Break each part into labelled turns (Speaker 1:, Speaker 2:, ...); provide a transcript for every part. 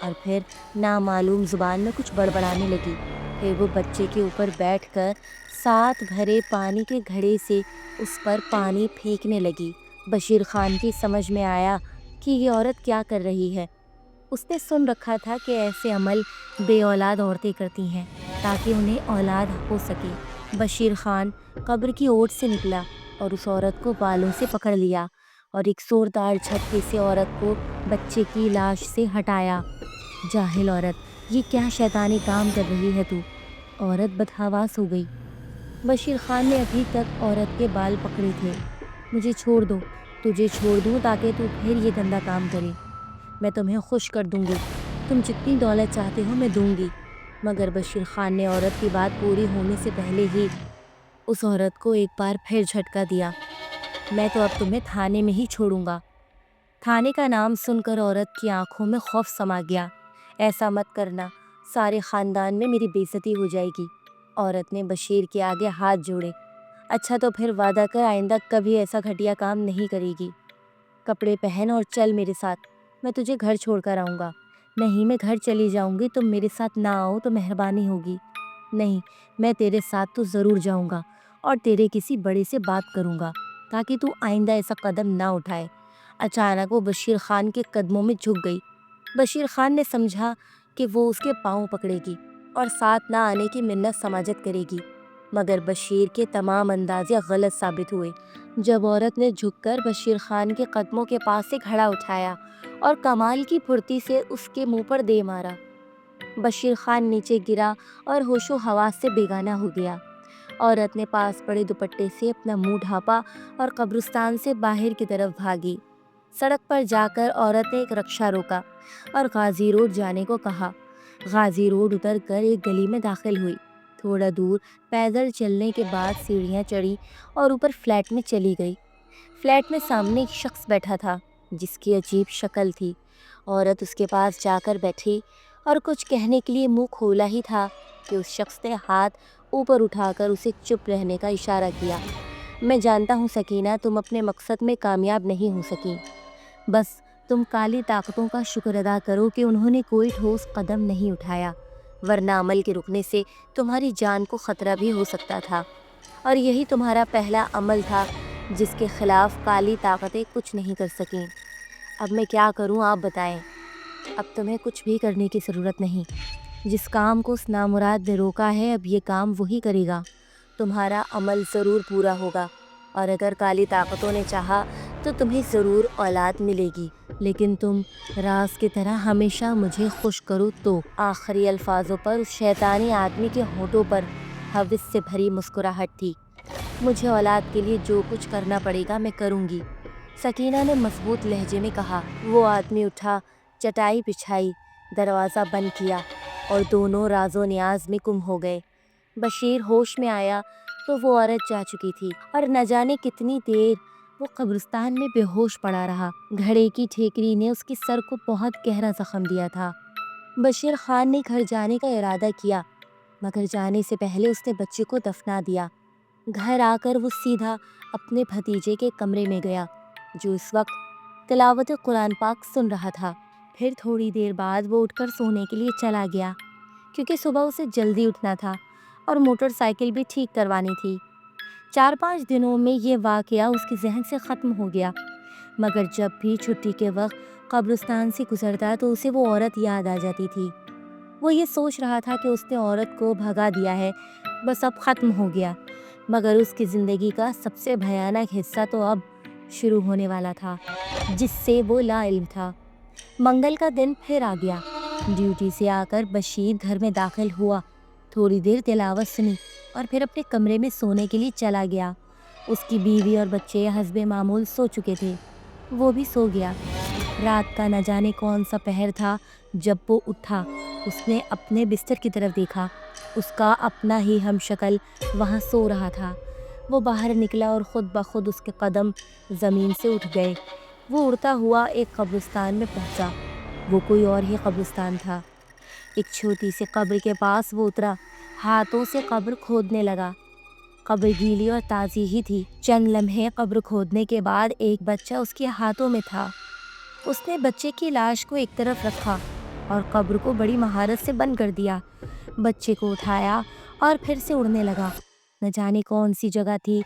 Speaker 1: اور پھر نامعلوم زبان میں کچھ بڑبڑانے لگی۔ پھر وہ بچے کے اوپر بیٹھ کر 7 بھرے پانی کے گھڑے سے اس پر پانی پھینکنے لگی۔ بشیر خان کی سمجھ میں آیا کہ یہ عورت کیا کر رہی ہے۔ اس نے سن رکھا تھا کہ ایسے عمل بے اولاد عورتیں کرتی ہیں تاکہ انہیں اولاد ہو سکے۔ بشیر خان قبر کی اوٹ سے نکلا اور اس عورت کو بالوں سے پکڑ لیا اور ایک زوردار جھٹکے سے عورت کو بچے کی لاش سے ہٹایا۔ جاہل عورت، یہ کیا شیطانی کام کر رہی ہے تو؟ عورت بدحواس ہو گئی۔ بشیر خان نے ابھی تک عورت کے بال پکڑے تھے۔ مجھے چھوڑ دو، تجھے چھوڑ دوں تاکہ تو پھر یہ گندا کام کرے۔ میں تمہیں خوش کر دوں گی، تم جتنی دولت چاہتے ہو میں دوں گی۔ مگر بشیر خان نے عورت کی بات پوری ہونے سے پہلے ہی اس عورت کو ایک بار پھر جھٹکا دیا۔ میں تو اب تمہیں تھانے میں ہی چھوڑوں گا۔ تھانے کا نام سن کر عورت کی آنکھوں میں خوف سما گیا۔ ایسا مت کرنا، سارے خاندان میں میری بے عزتی ہو جائے گی۔ عورت نے بشیر کے آگے ہاتھ جوڑے۔ اچھا تو پھر وعدہ کر آئندہ کبھی ایسا گھٹیا کام نہیں کرے گی۔ کپڑے پہن اور چل میرے ساتھ، میں تجھے گھر چھوڑ کر آؤں گا۔ نہیں، میں گھر چلی جاؤں گی، تم میرے ساتھ نہ آؤ تو مہربانی ہوگی۔ نہیں، میں تیرے ساتھ تو ضرور جاؤں گا اور تیرے کسی بڑے سے بات کروں گا تاکہ تو آئندہ ایسا قدم نہ اٹھائے۔ اچانک وہ بشیر خان کے قدموں میں جھک گئی۔ بشیر خان نے سمجھا کہ وہ اس کے پاؤں پکڑے گی اور ساتھ نہ آنے کی منت سماجت کرے گی، مگر بشیر کے تمام اندازے غلط ثابت ہوئے۔ جب عورت نے جھک کر بشیر خان کے قدموں کے پاس سے گھڑا اٹھایا اور کمال کی پھرتی سے اس کے منہ پر دے مارا، بشیر خان نیچے گرا اور ہوش و حواس سے بیگانہ ہو گیا۔ عورت نے پاس پڑے دوپٹے سے اپنا منہ ڈھانپا اور قبرستان سے باہر کی طرف بھاگی۔ سڑک پر جا کر عورت نے ایک رکشہ روکا اور غازی روڈ جانے کو کہا۔ غازی روڈ اتر کر ایک گلی میں داخل ہوئی۔ تھوڑا دور پیدل چلنے کے بعد سیڑھیاں چڑھی اور اوپر فلیٹ میں چلی گئی۔ فلیٹ میں سامنے ایک شخص بیٹھا تھا جس کی عجیب شکل تھی۔ عورت اس کے پاس جا کر بیٹھی اور کچھ کہنے کے لیے منہ کھولا ہی تھا کہ اس شخص نے ہاتھ اوپر اٹھا کر اسے چپ رہنے کا اشارہ کیا۔ میں جانتا ہوں سکینہ، تم اپنے مقصد میں کامیاب نہیں ہو سکی۔ بس تم کالی طاقتوں کا شکر ادا کرو کہ انہوں نے کوئی ٹھوس قدم نہیں اٹھایا، ورنہ عمل کے رکنے سے تمہاری جان کو خطرہ بھی ہو سکتا تھا، اور یہی تمہارا پہلا عمل تھا جس کے خلاف کالی طاقتیں کچھ نہیں کر سکیں۔ اب میں کیا کروں آپ بتائیں؟ اب تمہیں کچھ بھی کرنے کی ضرورت نہیں۔ جس کام کو اس نامراد نے روکا ہے اب یہ کام وہی کرے گا۔ تمہارا عمل ضرور پورا ہوگا، اور اگر کالی طاقتوں نے چاہا تو تمہیں ضرور اولاد ملے گی، لیکن تم راز کی طرح ہمیشہ مجھے خوش کرو تو۔ آخری الفاظوں پر اس شیطانی آدمی کے ہونٹوں پر ہوس سے بھری مسکراہٹ تھی۔ مجھے اولاد کے لیے جو کچھ کرنا پڑے گا میں کروں گی، سکینہ نے مضبوط لہجے میں کہا۔ وہ آدمی اٹھا، چٹائی بچھائی، دروازہ بند کیا اور دونوں راز و نیاز میں گم ہو گئے۔ بشیر ہوش میں آیا تو وہ عورت جا چکی تھی اور نہ جانے کتنی دیر وہ قبرستان میں بے ہوش پڑا رہا۔ گھڑے کی ٹھیکری نے اس کے سر کو بہت گہرا زخم دیا تھا۔ بشیر خان نے گھر جانے کا ارادہ کیا، مگر جانے سے پہلے اس نے بچے کو دفنا دیا۔ گھر آ کر وہ سیدھا اپنے بھتیجے کے کمرے میں گیا جو اس وقت تلاوت قرآن پاک سن رہا تھا۔ پھر تھوڑی دیر بعد وہ اٹھ کر سونے کے لیے چلا گیا، کیونکہ صبح اسے جلدی اٹھنا تھا اور موٹر سائیکل بھی ٹھیک کروانی تھی۔ 4-5 دنوں میں یہ واقعہ اس کے ذہن سے ختم ہو گیا، مگر جب بھی چھٹی کے وقت قبرستان سے گزرتا تو اسے وہ عورت یاد آ جاتی تھی۔ وہ یہ سوچ رہا تھا کہ اس نے عورت کو بھگا دیا ہے، بس اب ختم ہو گیا، مگر اس کی زندگی کا سب سے بھیانک حصہ تو اب شروع ہونے والا تھا، جس سے وہ لا علم تھا۔ منگل کا دن پھر آ گیا۔ ڈیوٹی سے آ کر بشیر گھر میں داخل ہوا، تھوڑی دیر تلاوت سنی اور پھر اپنے کمرے میں سونے کے لیے چلا گیا۔ اس کی بیوی اور بچے حسب معمول سو چکے تھے، وہ بھی سو گیا۔ رات کا نہ جانے کون سا پہر تھا جب وہ اٹھا۔ اس نے اپنے بستر کی طرف دیکھا، اس کا اپنا ہی ہم شکل وہاں سو رہا تھا۔ وہ باہر نکلا اور خود بخود اس کے قدم زمین سے اٹھ گئے۔ وہ اڑتا ہوا ایک قبرستان میں پہنچا۔ وہ کوئی اور ہی قبرستان تھا۔ ایک چھوٹی سی قبر کے پاس وہ اترا، ہاتھوں سے قبر کھودنے لگا۔ قبر گیلی اور تازی ہی تھی۔ چند لمحے قبر کھودنے کے بعد ایک بچہ اس کے ہاتھوں میں تھا۔ اس نے بچے کی لاش کو ایک طرف رکھا اور قبر کو بڑی مہارت سے بند کر دیا۔ بچے کو اٹھایا اور پھر سے اڑنے لگا۔ نہ جانے کون سی جگہ تھی،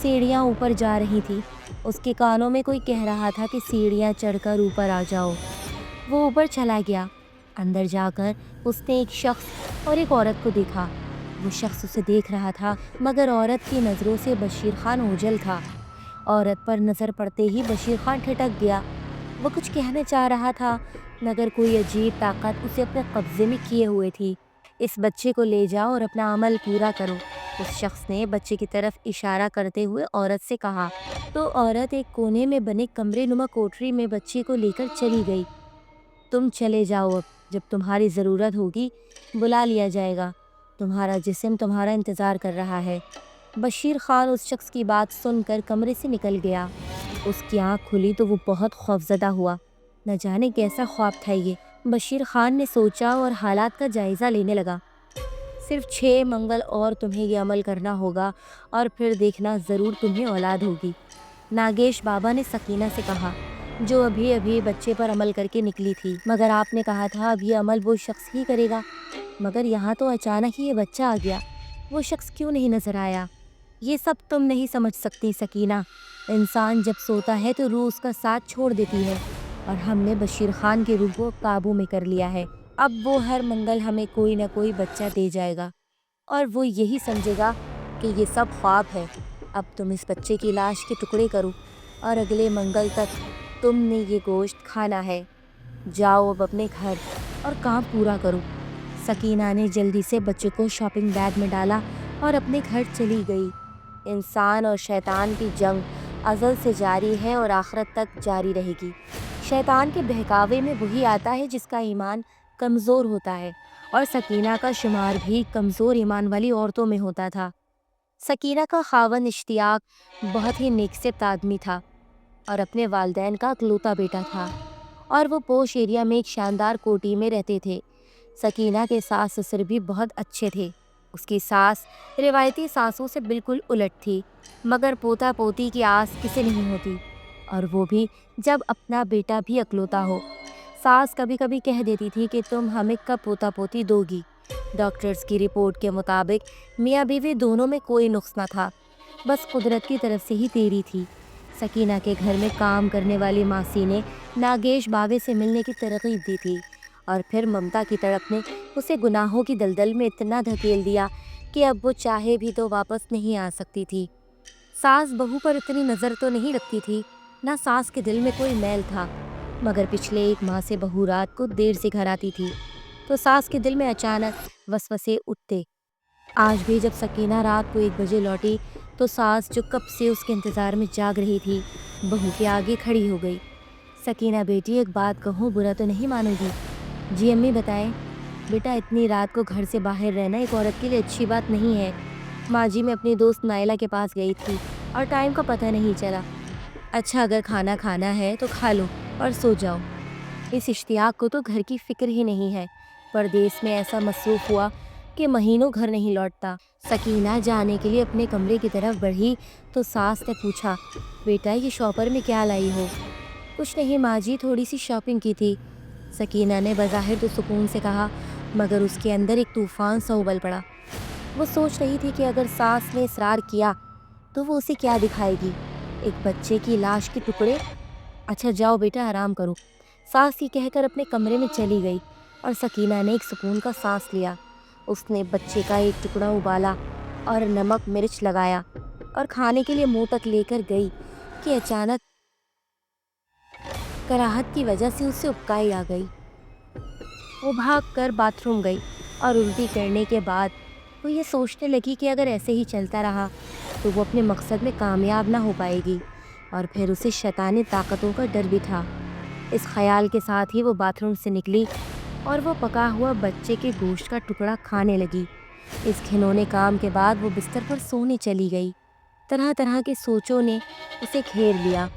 Speaker 1: سیڑھیاں اوپر جا رہی تھی۔ اس کے کانوں میں کوئی کہہ رہا تھا کہ سیڑھیاں چڑھ کر اوپر آ جاؤ۔ وہ اوپر چلا گیا۔ اندر جا کر اس نے ایک شخص اور ایک عورت کو دیکھا۔ وہ شخص اسے دیکھ رہا تھا مگر عورت کی نظروں سے بشیر خان اوجھل تھا۔ عورت پر نظر پڑتے ہی بشیر خان ٹھٹک گیا۔ وہ کچھ کہنا چاہ رہا تھا مگر کوئی عجیب طاقت اسے اپنے قبضے میں کیے ہوئے تھی۔ اس بچے کو لے جاؤ اور اپنا عمل پورا کرو، اس شخص نے بچے کی طرف اشارہ کرتے ہوئے عورت سے کہا۔ تو عورت ایک کونے میں بنے کمرے نما کوٹری میں بچے کو لے کر چلی گئی۔ تم چلے جاؤ، اب جب تمہاری ضرورت ہوگی بلا لیا جائے گا، تمہارا جسم تمہارا انتظار کر رہا ہے۔ بشیر خان اس شخص کی بات سن کر کمرے سے نکل گیا۔ اس کی آنکھ کھلی تو وہ بہت خوفزدہ ہوا۔ نہ جانے کیسا خواب تھا یہ، بشیر خان نے سوچا اور حالات کا جائزہ لینے لگا۔ صرف 6 منگل اور تمہیں یہ عمل کرنا ہوگا اور پھر دیکھنا ضرور تمہیں اولاد ہوگی۔ ناگیش بابا نے سکینہ سے کہا، جو ابھی ابھی بچے پر عمل کر کے نکلی تھی۔ مگر آپ نے کہا تھا اب یہ عمل وہ شخص ہی کرے گا، مگر یہاں تو اچانک ہی یہ بچہ آ گیا، وہ شخص کیوں نہیں نظر آیا؟ یہ سب تم نہیں سمجھ سکتی سکینہ۔ انسان جب سوتا ہے تو روح اس کا ساتھ چھوڑ دیتی ہے، اور ہم نے بشیر خان کی روح کو قابو میں کر لیا ہے۔ اب وہ ہر منگل ہمیں کوئی نہ کوئی بچہ دے جائے گا، اور وہ یہی سمجھے گا کہ یہ سب خواب ہے۔ اب تم اس بچے کی لاش کے ٹکڑے کرو اور اگلے منگل تک تم نے یہ گوشت کھانا ہے۔ جاؤ اب اپنے گھر اور کام پورا کرو۔ سکینہ نے جلدی سے بچے کو شاپنگ بیگ میں ڈالا اور اپنے گھر چلی گئی۔ انسان اور شیطان کی جنگ ازل سے جاری ہے اور آخرت تک جاری رہے گی۔ شیطان کے بہکاوے میں وہی آتا ہے جس کا ایمان کمزور ہوتا ہے، اور سکینہ کا شمار بھی کمزور ایمان والی عورتوں میں ہوتا تھا۔ سکینہ کا خاوند اشتیاق بہت ہی نیکسپت آدمی تھا اور اپنے والدین کا اکلوتا بیٹا تھا، اور وہ پوش ایریا میں ایک شاندار کوٹھی میں رہتے تھے۔ سکینہ کے ساس سسر بھی بہت اچھے تھے۔ اس کی ساس روایتی ساسوں سے بالکل الٹ تھی، مگر پوتا پوتی کی آس کسے نہیں ہوتی، اور وہ بھی جب اپنا بیٹا بھی اکلوتا ہو۔ ساس کبھی کبھی کہہ دیتی تھی کہ تم ہمیں کب پوتا پوتی دو گی۔ ڈاکٹرز کی رپورٹ کے مطابق میاں بیوی دونوں میں کوئی نقص نہ تھا، بس قدرت کی طرف سے ہی دیری تھی۔ سکینہ کے گھر میں کام کرنے والی ماسی نے ناگیش بابے سے ملنے کی ترغیب دی تھی، اور پھر ممتا کی تڑپ نے اسے گناہوں کی دلدل میں اتنا دھکیل دیا کہ اب وہ چاہے بھی تو واپس نہیں آ سکتی تھی۔ ساس بہو پر اتنی نظر تو نہیں رکھتی تھی، نہ ساس کے دل میں کوئی میل تھا، مگر پچھلے 1 ماہ سے بہو رات کو دیر سے گھر آتی تھی تو ساس کے دل میں اچانک وسوسے اٹھتے۔ آج بھی جب سکینہ رات کو 1 بجے لوٹی تو ساس جو کب سے اس کے انتظار میں جاگ رہی تھی بہو کے آگے کھڑی ہو گئی۔ سکینہ بیٹی ایک بات کہوں، برا تو نہیں مانو گی؟ جی امی بتائیں۔ بیٹا اتنی رات کو گھر سے باہر رہنا ایک عورت کے لیے اچھی بات نہیں ہے۔ ماں جی میں اپنی دوست نائلہ کے پاس گئی تھی اور ٹائم کا پتہ نہیں چلا۔ اچھا اگر کھانا کھانا ہے تو کھا لو اور سو جاؤ۔ اس اشتیاق کو تو گھر کی فکر ہی نہیں ہے، پردیس میں ایسا مصروف ہوا کہ مہینوں گھر نہیں لوٹتا۔ سکینہ جانے کے لیے اپنے کمرے کی طرف بڑھی تو ساس نے پوچھا، بیٹا یہ شاپر میں کیا لائی ہو؟ کچھ نہیں ماں جی، تھوڑی سی شاپنگ کی تھی۔ سکینہ نے بظاہر تو سکون سے کہا، مگر اس کے اندر ایک طوفان سا ابل پڑا۔ وہ سوچ رہی تھی کہ اگر ساس نے اصرار کیا تو وہ اسے کیا دکھائے گی، ایک بچے کی لاش کے ٹکڑے؟ اچھا جاؤ بیٹا آرام کرو۔ ساس یہ کہہ کر اپنے کمرے میں چلی گئی اور سکینہ نے ایک سکون کا سانس لیا۔ اس نے بچے کا ایک ٹکڑا ابالا اور نمک مرچ لگایا اور کھانے کے لیے منہ تک لے کر گئی کہ اچانک کراہت کی وجہ سے اسے ابکائی آ گئی۔ وہ بھاگ کر باتھ روم گئی اور الٹی کرنے کے بعد وہ یہ سوچنے لگی کہ اگر ایسے ہی چلتا رہا تو وہ اپنے مقصد میں کامیاب نہ ہو پائے گی، اور پھر اسے شیطانی طاقتوں کا ڈر بھی تھا۔ اس خیال کے ساتھ ہی وہ باتھ روم سے نکلی اور وہ پکا ہوا بچے کے گوشت کا ٹکڑا کھانے لگی۔ اس گھنونے کام کے بعد وہ بستر پر سونے چلی گئی۔ طرح طرح کے سوچوں نے اسے گھیر لیا۔